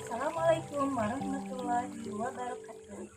Assalamualaikum warahmatullahi wabarakatuh.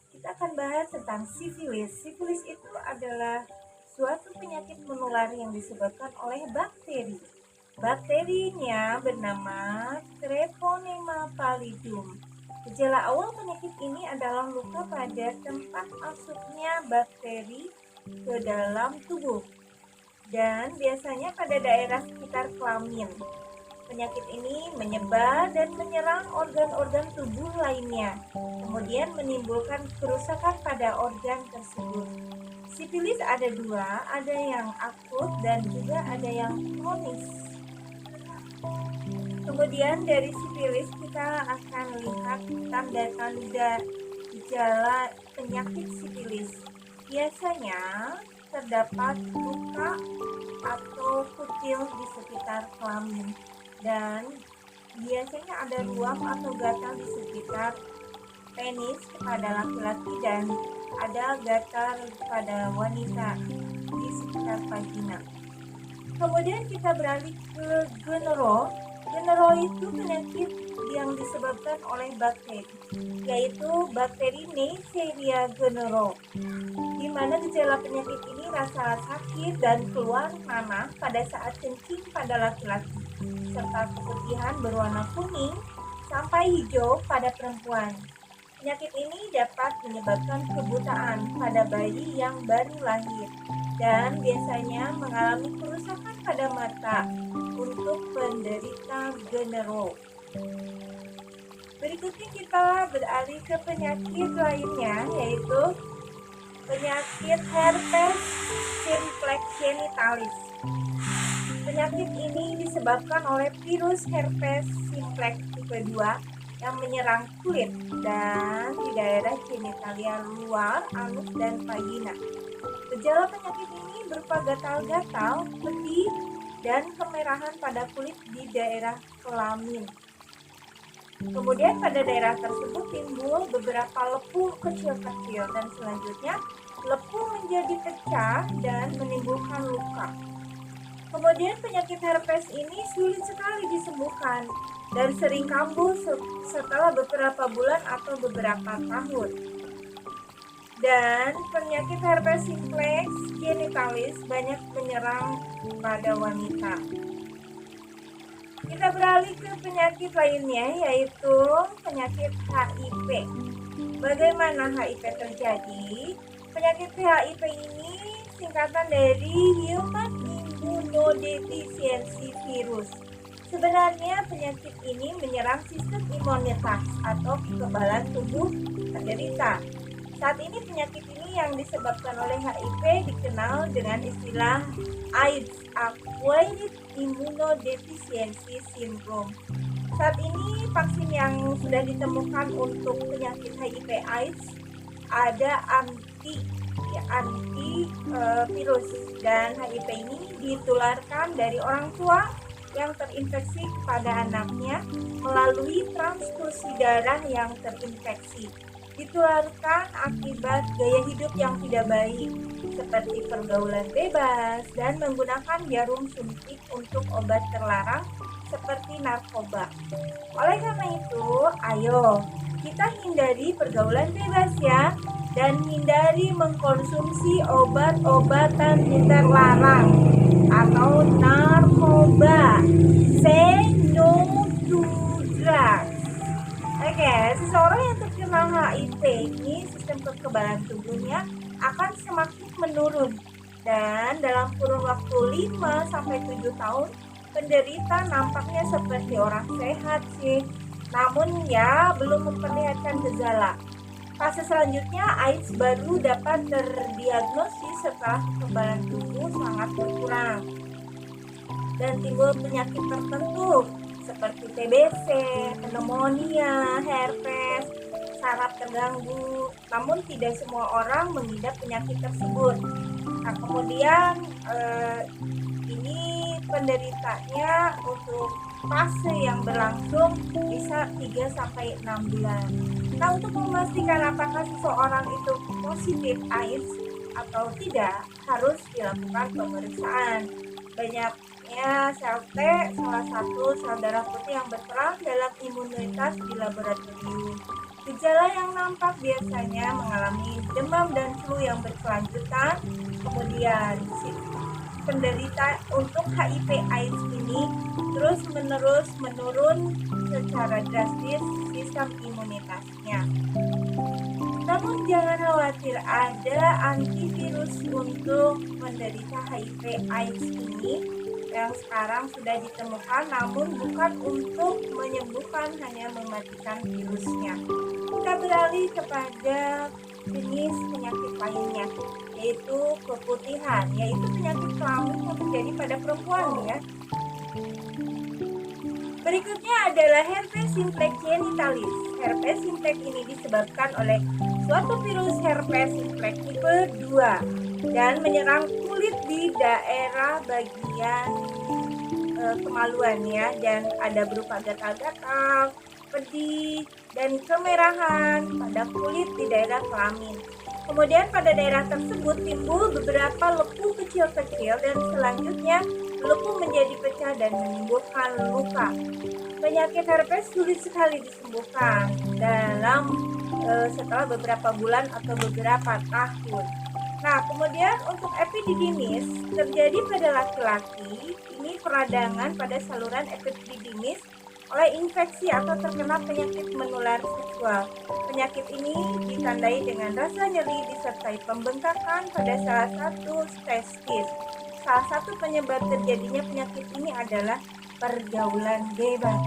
Kita akan bahas tentang sifilis. Sifilis itu adalah suatu penyakit menular yang disebabkan oleh bakteri. Bakterinya bernama Treponema pallidum. Gejala awal penyakit ini adalah luka pada tempat masuknya bakteri ke dalam tubuh dan biasanya pada daerah sekitar kelamin. Penyakit ini menyebar dan menyerang organ-organ tubuh lainnya, kemudian menimbulkan kerusakan pada organ tersebut. Sifilis ada dua, ada yang akut dan juga ada yang kronis. Kemudian dari sifilis kita akan lihat tanda-tanda gejala penyakit sifilis. Biasanya terdapat luka atau kutil di sekitar kelamin. Dan biasanya ada ruam atau gatal di sekitar penis pada laki-laki dan ada gatal pada wanita di sekitar vagina. Kemudian kita beralih ke gonorrhea. Gonorrhea itu penyakit yang disebabkan oleh bakteri, yaitu bakteri Neisseria gonorrhoeae, di mana gejala penyakit ini rasa sakit dan keluar nanah pada saat kencing pada laki-laki, serta keputihan berwarna kuning sampai hijau pada perempuan. Penyakit ini dapat menyebabkan kebutaan pada bayi yang baru lahir dan biasanya mengalami kerusakan pada mata untuk penderita gonorrhea. Berikutnya kita beralih ke penyakit lainnya, yaitu penyakit herpes simplex genitalis. Penyakit ini disebabkan oleh virus herpes simplex tipe 2 yang menyerang kulit dan di daerah genitalia luar, anus dan vagina. Gejala penyakit ini berupa gatal-gatal, pedih, dan kemerahan pada kulit di daerah kelamin. Kemudian pada daerah tersebut timbul beberapa lepuh kecil-kecil dan selanjutnya lepuh menjadi pecah dan menimbulkan luka. Kemudian penyakit herpes ini sulit sekali disembuhkan dan sering kambuh setelah beberapa bulan atau beberapa tahun. Dan penyakit herpes simplex genitalis banyak menyerang pada wanita. Kita beralih ke penyakit lainnya, yaitu penyakit HIV. Bagaimana HIV terjadi? Penyakit HIV ini singkatan dari Human Immunodeficiency Virus. Sebenarnya penyakit ini menyerang sistem imunitas atau kekebalan tubuh penderita. Saat ini penyakit ini yang disebabkan oleh HIV dikenal dengan istilah AIDS, Acquired Immunodeficiency Syndrome. Saat ini vaksin yang sudah ditemukan untuk penyakit HIV AIDS ada antivirus dan HIV ini ditularkan dari orang tua yang terinfeksi kepada anaknya melalui transfusi darah yang terinfeksi. Ditularkan akibat gaya hidup yang tidak baik seperti pergaulan bebas dan menggunakan jarum suntik untuk obat terlarang seperti narkoba. Oleh karena itu, ayo kita hindari pergaulan bebas ya, dan hindari mengkonsumsi obat-obatan terlarang atau narkoba. Say no to drugs. Oke, seseorang yang terkena HIV ini sistem kekebalan tubuhnya akan semakin menurun dan dalam kurun waktu 5-7 tahun penderita nampaknya seperti orang sehat sih, namun ya belum memperlihatkan gejala. Fase selanjutnya AIDS baru dapat terdiagnosis setelah kekebalan tubuh sangat berkurang dan timbul penyakit tertentu seperti TBC, pneumonia, herpes, saraf terganggu. Namun tidak semua orang mengidap penyakit tersebut. Nah, kemudian ini penderitanya untuk fase yang berlangsung bisa 3-6 bulan. Nah, untuk memastikan apakah seseorang itu positif AIDS atau tidak, harus dilakukan pemeriksaan. Banyak Ya, sel T salah satu sel darah putih yang berperan dalam imunitas di laboratorium. Gejala yang nampak biasanya mengalami demam dan flu yang berkelanjutan, kemudian penderita untuk HIV AIDS ini terus-menerus menurun secara drastis sistem imunitasnya. Namun jangan khawatir, ada antivirus untuk menderita HIV AIDS ini yang sekarang sudah ditemukan, namun bukan untuk menyembuhkan, hanya mematikan virusnya. Kita beralih kepada jenis penyakit lainnya, yaitu keputihan, yaitu penyakit kelamin yang terjadi pada perempuan ya. Berikutnya adalah herpes simplex genitalis. Herpes simplex ini disebabkan oleh suatu virus herpes simplex tipe 2 dan menyerang kulit di daerah bagian kemaluan ya, dan ada berupa gatal-gatal, pedih, dan kemerahan pada kulit di daerah kelamin. Kemudian pada daerah tersebut timbul beberapa lepu kecil-kecil dan selanjutnya lepu menjadi pecah dan menimbulkan luka. Penyakit herpes sulit sekali disembuhkan setelah beberapa bulan atau beberapa tahun. Nah, kemudian untuk epididymis terjadi pada laki-laki. Ini peradangan pada saluran epididymis oleh infeksi atau terkena penyakit menular seksual. Penyakit ini ditandai dengan rasa nyeri disertai pembengkakan pada salah satu testis. Salah satu penyebab terjadinya penyakit ini adalah pergaulan bebas.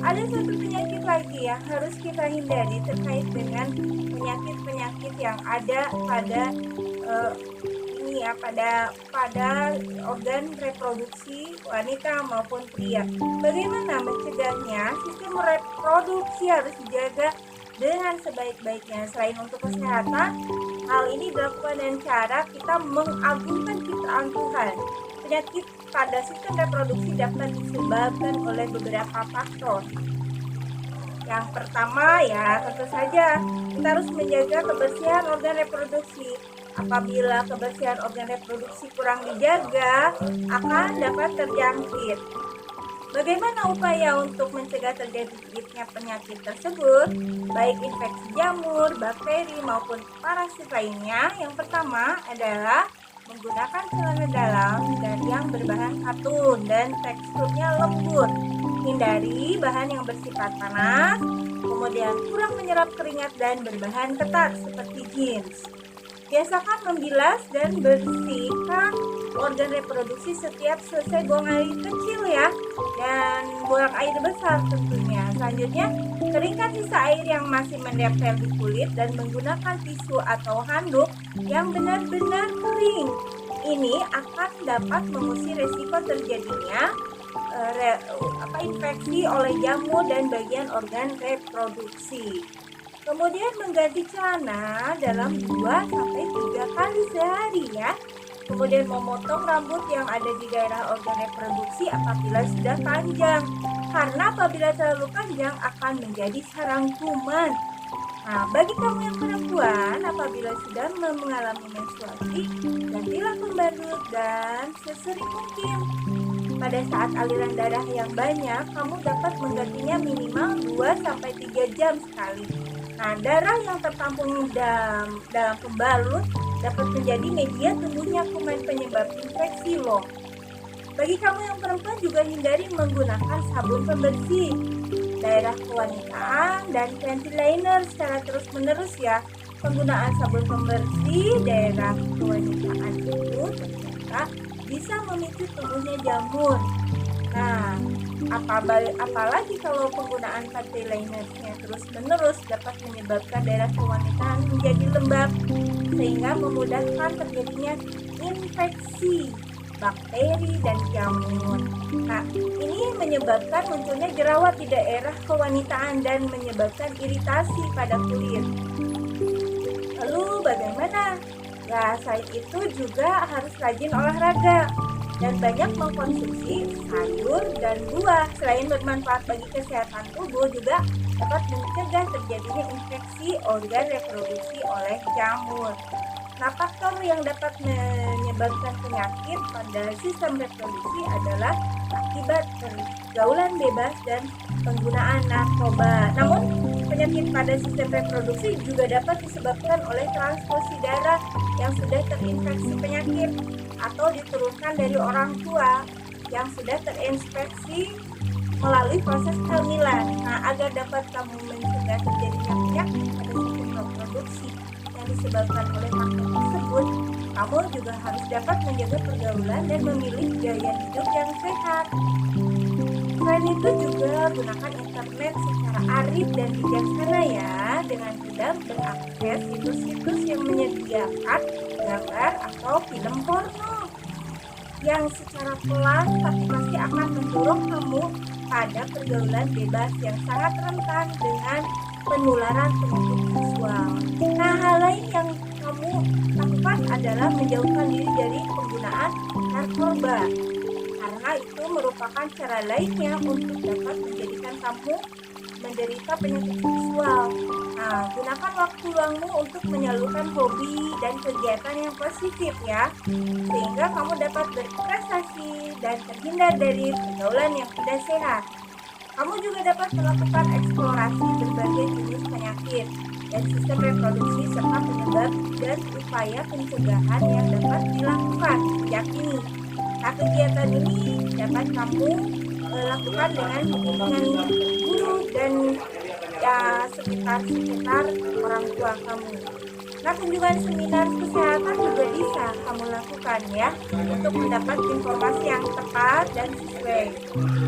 Ada satu penyakit lagi yang harus kita hindari terkait dengan penyakit-penyakit yang ada pada organ reproduksi wanita maupun pria. Bagaimana mencegahnya? Sistem reproduksi harus dijaga dengan sebaik-baiknya. Selain untuk kesehatan, hal ini dilakukan dengan cara kita mengagungkan ciptaan Tuhan. Penyakit pada sistem reproduksi dapat disebabkan oleh beberapa faktor. Yang pertama ya, tentu saja kita harus menjaga kebersihan organ reproduksi. Apabila kebersihan organ reproduksi kurang dijaga, akan dapat terjangkit. Bagaimana upaya untuk mencegah terjadinya penyakit tersebut, baik infeksi jamur, bakteri maupun parasit lainnya? Yang pertama adalah menggunakan celana dalam dan yang berbahan katun dan teksturnya lembut. Hindari bahan yang bersifat panas, kemudian kurang menyerap keringat dan berbahan ketat seperti jeans. Biasakan membilas dan bersihkan organ reproduksi setiap selesai buang air kecil ya, dan buang air besar tentunya. Selanjutnya, keringkan sisa air yang masih menempel di kulit dan menggunakan tisu atau handuk yang benar-benar kering. Ini akan dapat mengusir resiko terjadinya infeksi oleh jamur dan bagian organ reproduksi. Kemudian mengganti celana dalam 2-3 kali sehari ya. Kemudian memotong rambut yang ada di daerah organ reproduksi apabila sudah panjang, karena apabila terlalu panjang akan menjadi sarang kuman. Nah, bagi kamu yang perempuan, apabila sudah mengalami menstruasi, gantilah pembalut dan sesering mungkin. Pada saat aliran darah yang banyak, kamu dapat menggantinya minimal 2-3 jam sekali. Nah, darah yang tertampung dalam pembalut dapat menjadi media tumbuhnya kuman penyebab infeksi loh. Bagi kamu yang perempuan juga hindari menggunakan sabun pembersih daerah kewanitaan dan panty liner secara terus-menerus ya. Penggunaan sabun pembersih daerah kewanitaan itu ternyata bisa memicu tumbuhnya jamur. Nah, apalagi kalau penggunaan panty linernya terus-menerus dapat menyebabkan daerah kewanitaan menjadi lembab sehingga memudahkan terjadinya infeksi bakteri dan jamur. Nah, ini menyebabkan munculnya jerawat di daerah kewanitaan dan menyebabkan iritasi pada kulit. Lalu bagaimana? Ya, selain itu juga harus rajin olahraga dan banyak mengkonsumsi sayur dan buah. Selain bermanfaat bagi kesehatan tubuh, juga dapat mencegah terjadinya infeksi organ reproduksi oleh jamur. Nah, faktor yang dapat menyebabkan menyebabkan penyakit pada sistem reproduksi adalah akibat pergaulan bebas dan penggunaan narkoba. Namun, penyakit pada sistem reproduksi juga dapat disebabkan oleh transfusi darah yang sudah terinfeksi penyakit atau diturunkan dari orang tua yang sudah terinfeksi melalui proses kehamilan. Nah, agar dapat kamu mencegah terjadinya penyakit pada sistem reproduksi yang disebabkan oleh faktor tersebut, kamu juga harus dapat menjaga pergaulan dan memilih gaya hidup yang sehat. Selain itu juga gunakan internet secara arif dan bijaksana ya, dengan tidak mengakses situs-situs yang menyediakan gambar atau film porno yang secara pelan tapi pasti akan mendorong kamu pada pergaulan bebas yang sangat rentan dengan penularan penyakit seksual. Nah, hal lain yang kamu lakukan adalah menjauhkan diri dari penggunaan narkoba, karena itu merupakan cara lainnya untuk dapat menjadikan kamu menderita penyakit seksual. Nah, gunakan waktu luangmu untuk menyalurkan hobi dan kegiatan yang positif ya, sehingga kamu dapat berprestasi dan terhindar dari pergaulan yang tidak sehat. Kamu juga dapat melakukan eksplorasi berbagai jenis penyakit dan sistem reproduksi serta penyebab dan upaya pencegahan yang dapat dilakukan. Yakini, nah, kegiatan ini dapat kamu lakukan dengan guru dan ya sekitar orang tua kamu. Nah, kunjungan seminar kesehatan juga bisa kamu lakukan ya, untuk mendapat informasi yang tepat dan sesuai.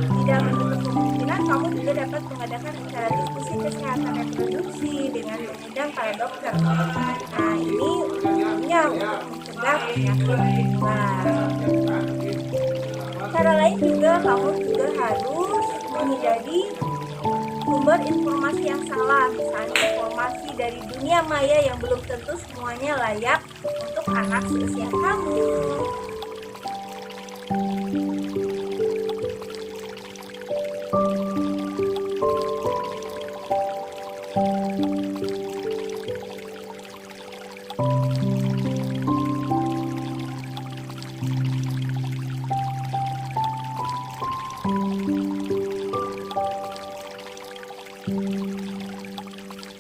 Tidak menutup kemungkinan kamu juga dapat mengadakan acara diskusi kesehatan reproduksi dengan mengundang para dokter. Nah, ini ujungnya untuk mencegah penyakit menular. Cara lain juga kamu juga harus menghindari sumber informasi yang salah, misalnya informasi dari dunia maya yang belum tentu semuanya layak untuk anak seusia kamu.